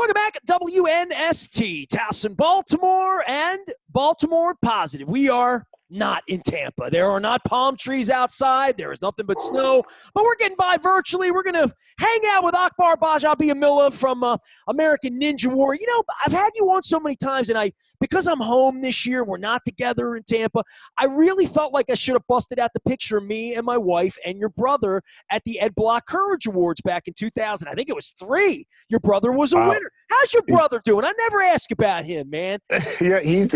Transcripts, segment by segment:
Welcome back at WNST, Towson, Baltimore, and Baltimore Positive. We are not in Tampa. There are not palm trees outside. There is nothing but snow. But we're getting by virtually. We're going to hang out with Akbar Gbajabiamila from American Ninja Warrior. You know, I've had you on so many times, and because I'm home this year, we're not together in Tampa, I really felt like I should have busted out the picture of me and my wife and your brother at the Ed Block Courage Awards back in 2000. I think it was 3. Your brother was a winner. How's your brother doing? I never ask about him, man. Yeah, he's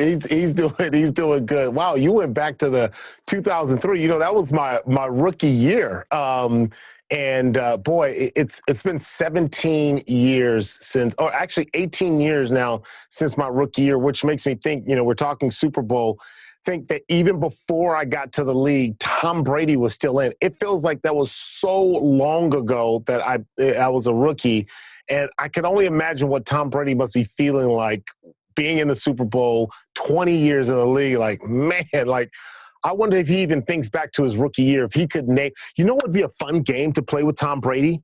doing good. Wow, you went back to the 2003. You know, that was my rookie year. Boy, it's been 17 years since, or actually 18 years now since my rookie year, which makes me think, you know, we're talking Super Bowl. Think that even before I got to the league, Tom Brady was still in. It feels like that was so long ago that I was a rookie, and I can only imagine what Tom Brady must be feeling like being in the Super Bowl, 20 years in the league. Like, man, like, I wonder if he even thinks back to his rookie year, if he could name, you know what would be a fun game to play with Tom Brady?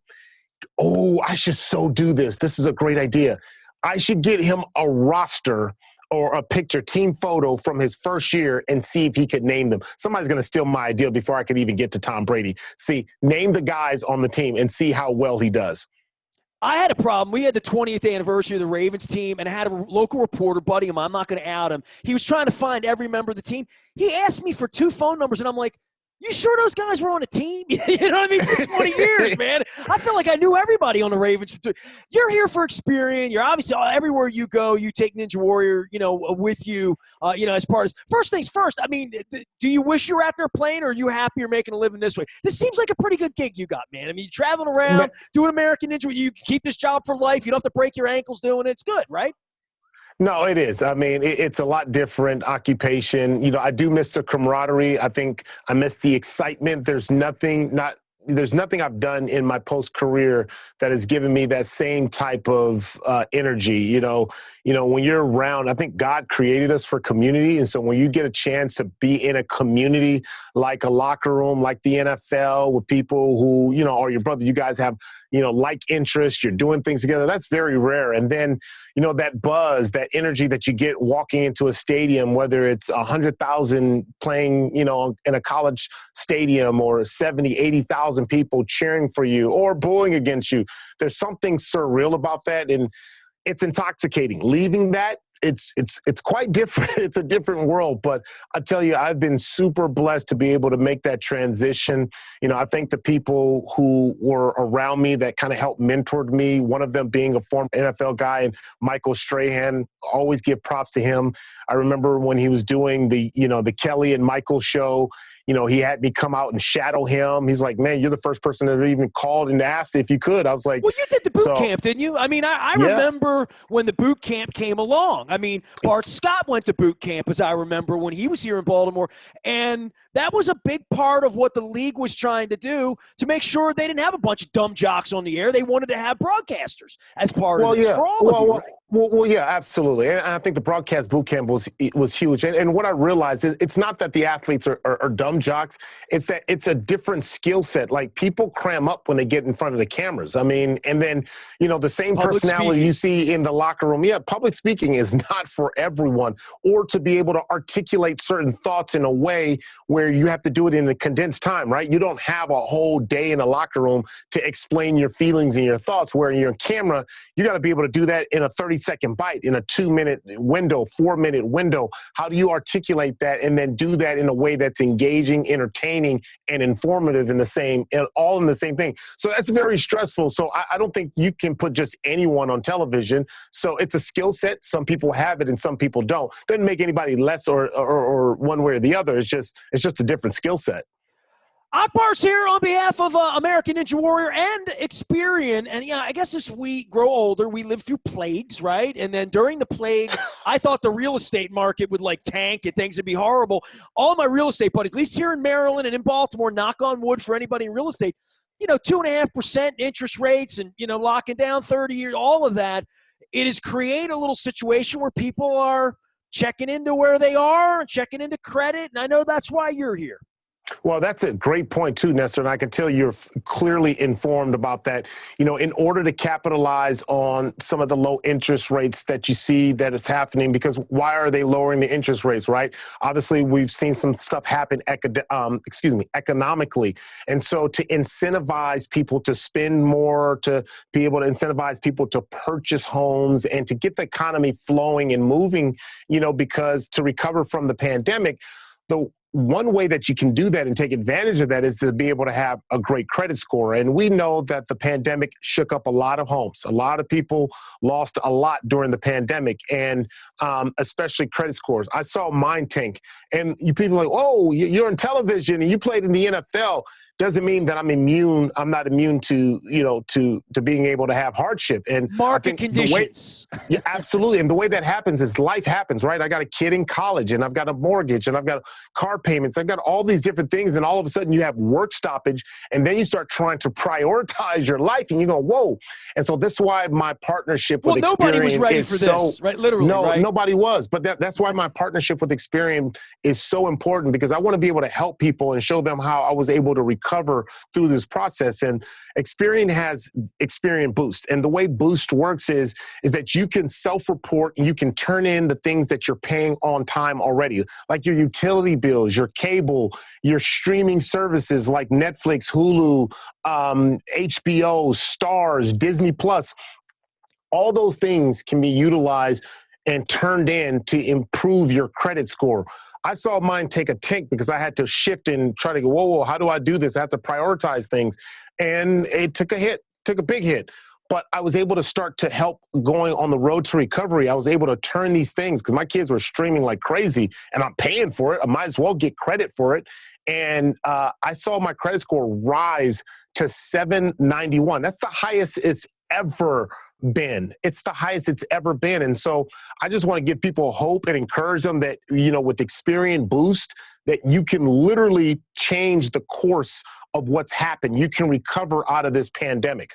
Oh, I should so do this. This is a great idea. I should get him a roster or a picture, team photo from his first year and see if he could name them. Somebody's going to steal my idea before I could even get to Tom Brady. See, name the guys on the team and see how well he does. I had a problem. We had the 20th anniversary of the Ravens team, and I had a local reporter, buddy of mine. I'm not going to out him. He was trying to find every member of the team. He asked me for 2 phone numbers, and I'm like, you sure those guys were on a team? You know what I mean? For 20 years, man. I feel like I knew everybody on the Ravens. You're here for experience. You're obviously everywhere you go, you take Ninja Warrior, with you, as part of. First things first, I mean, do you wish you were out there playing, or are you happy you're making a living this way? This seems like a pretty good gig you got, man. I mean, you're traveling around, doing American Ninja. You keep this job for life. You don't have to break your ankles doing it. It's good, right? No, it is. I mean, it's a lot different occupation. You know, I do miss the camaraderie. I think I miss the excitement. There's nothing I've done in my post-career that has given me that same type of energy. You know, when you're around, I think God created us for community. And so when you get a chance to be in a community like a locker room, like the NFL, with people who, are your brother, you guys have, like interests, you're doing things together, that's very rare. And then, that buzz, that energy that you get walking into a stadium, whether it's 100,000 playing, in a college stadium, or 70, 80,000 people cheering for you or booing against you. There's something surreal about that. And it's intoxicating. Leaving that, it's quite different. It's a different world. But I tell you, I've been super blessed to be able to make that transition. I think the people who were around me that kind of helped mentored me, one of them being a former NFL guy, and Michael Strahan, always give props to him. I remember when he was doing the Kelly and Michael show, he had me come out and shadow him. He's like, man, you're the first person that even called and asked if you could. I was like, well, you did the boot camp, didn't you? I mean, I remember when the boot camp came along. I mean, Bart Scott went to boot camp, as I remember, when he was here in Baltimore. And that was a big part of what the league was trying to do to make sure they didn't have a bunch of dumb jocks on the air. They wanted to have broadcasters as part of this for all of you, right? Well, yeah, absolutely. And I think the broadcast boot camp was huge. And what I realized is it's not that the athletes are dumb jocks. It's that it's a different skill set. Like, people cram up when they get in front of the cameras. I mean, and then, the same public personality speaking you see in the locker room. Yeah, public speaking is not for everyone. Or to be able to articulate certain thoughts in a way where you have to do it in a condensed time, right? You don't have a whole day in a locker room to explain your feelings and your thoughts, where in your camera, you got to be able to do that in a 30-second bite, in a 2-minute window, 4-minute window. How do you articulate that and then do that in a way that's engaging, entertaining, and informative all in the same thing? So that's very stressful. So I don't think you can put just anyone on television. So it's a skill set. Some people have it and some people don't. Doesn't make anybody less or one way or the other. It's just a different skill set. Akbar's here on behalf of American Ninja Warrior and Experian. And, I guess as we grow older, we live through plagues, right? And then during the plague, I thought the real estate market would, tank and things would be horrible. All my real estate buddies, at least here in Maryland and in Baltimore, knock on wood for anybody in real estate, 2.5% interest rates and, locking down 30 years, all of that. It has created a little situation where people are checking into where they are and checking into credit. And I know that's why you're here. Well, that's a great point too, Nestor, and I can tell you're clearly informed about that. In order to capitalize on some of the low interest rates that you see that is happening, because why are they lowering the interest rates, right? Obviously, we've seen some stuff happen economically. And so to incentivize people to spend more, to be able to incentivize people to purchase homes and to get the economy flowing and moving, because to recover from the pandemic, the one way that you can do that and take advantage of that is to be able to have a great credit score. And we know that the pandemic shook up a lot of homes. A lot of people lost a lot during the pandemic, and especially credit scores. I saw mine tank, and you people are like, oh, you're in television and you played in the NFL. Doesn't mean that I'm immune. I'm not immune to, to being able to have hardship. And market I think conditions. Yeah, absolutely. And the way that happens is life happens, right? I got a kid in college and I've got a mortgage and I've got car payments. I've got all these different things. And all of a sudden you have work stoppage, and then you start trying to prioritize your life and you go, whoa. And so that's why my partnership with Experian nobody was ready for this, right? Literally, no, right? Nobody was. But that's why my partnership with Experian is so important, because I want to be able to help people and show them how I was able to recover through this process. And Experian has Experian Boost. And the way Boost works is that you can self-report and you can turn in the things that you're paying on time already, like your utility bills, your cable, your streaming services like Netflix, Hulu, HBO, Stars, Disney Plus. All those things can be utilized and turned in to improve your credit score. I saw mine take a tank because I had to shift and try to go, whoa, how do I do this? I have to prioritize things. And it took a hit, took a big hit. But I was able to start to help going on the road to recovery. I was able to turn these things, because my kids were streaming like crazy and I'm paying for it. I might as well get credit for it. And I saw my credit score rise to 791. That's the highest it's ever been. It's the highest it's ever been. And so I just want to give people hope and encourage them that, with Experian Boost, that you can literally change the course of what's happened. You can recover out of this pandemic.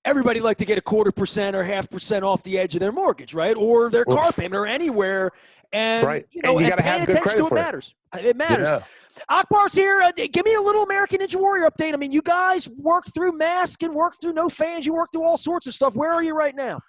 Everybody like to get 0.25% or 0.5% off the edge of their mortgage, right? Or their car payment or anywhere. And, right. And you got to have good credit for it. Matters. It matters. Yeah. Akbar's here. Give me a little American Ninja Warrior update. I mean, you guys worked through mask and worked through no fans. You worked through all sorts of stuff. Where are you right now?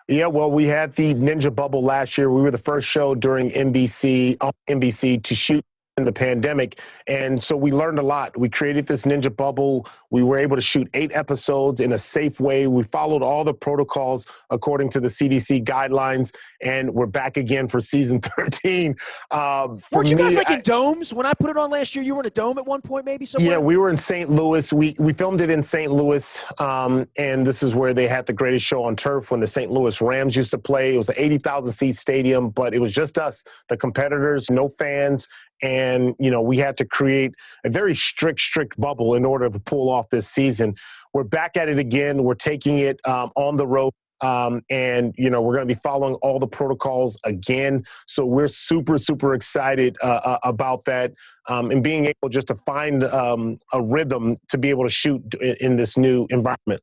Yeah, well, we had the Ninja Bubble last year. We were the first show during NBC to shoot in the pandemic. And so we learned a lot. We created this Ninja Bubble. We were able to shoot 8 episodes in a safe way. We followed all the protocols according to the CDC guidelines, and we're back again for season 13. Weren't you guys in domes? When I put it on last year, you were in a dome at one point, maybe somewhere? Yeah, we were in St. Louis. We filmed it in St. Louis, and this is where they had the greatest show on turf when the St. Louis Rams used to play. It was an 80,000-seat stadium, but it was just us, the competitors, no fans. And, we had to create a very strict bubble in order to pull off this season. We're back at it again. We're taking it on the road. And, we're going to be following all the protocols again. So we're super excited about that, and being able just to find a rhythm to be able to shoot in this new environment.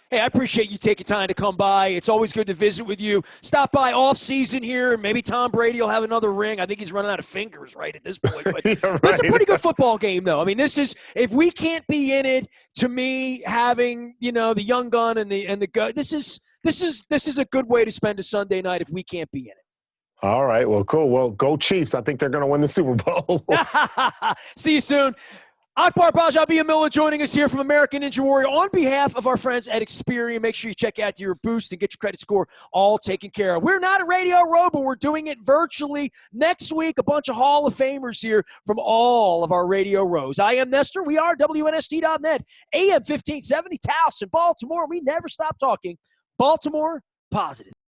Hey, I appreciate you taking time to come by. It's always good to visit with you. Stop by off-season here, and maybe Tom Brady will have another ring. I think he's running out of fingers right at this point. But right. It's a pretty good football game, though. I mean, this is – if we can't be in it, to me, having, the young gun and the gun, this is a good way to spend a Sunday night if we can't be in it. All right. Well, cool. Well, go Chiefs. I think they're going to win the Super Bowl. See you soon. Akbar Gbajabiamila joining us here from American Ninja Warrior on behalf of our friends at Experian. Make sure you check out your boost and get your credit score all taken care of. We're not a Radio Row, but we're doing it virtually. Next week, a bunch of Hall of Famers here from all of our Radio Rows. I am Nestor. We are WNST.net, AM 1570, Taos in Baltimore. We never stop talking Baltimore positive.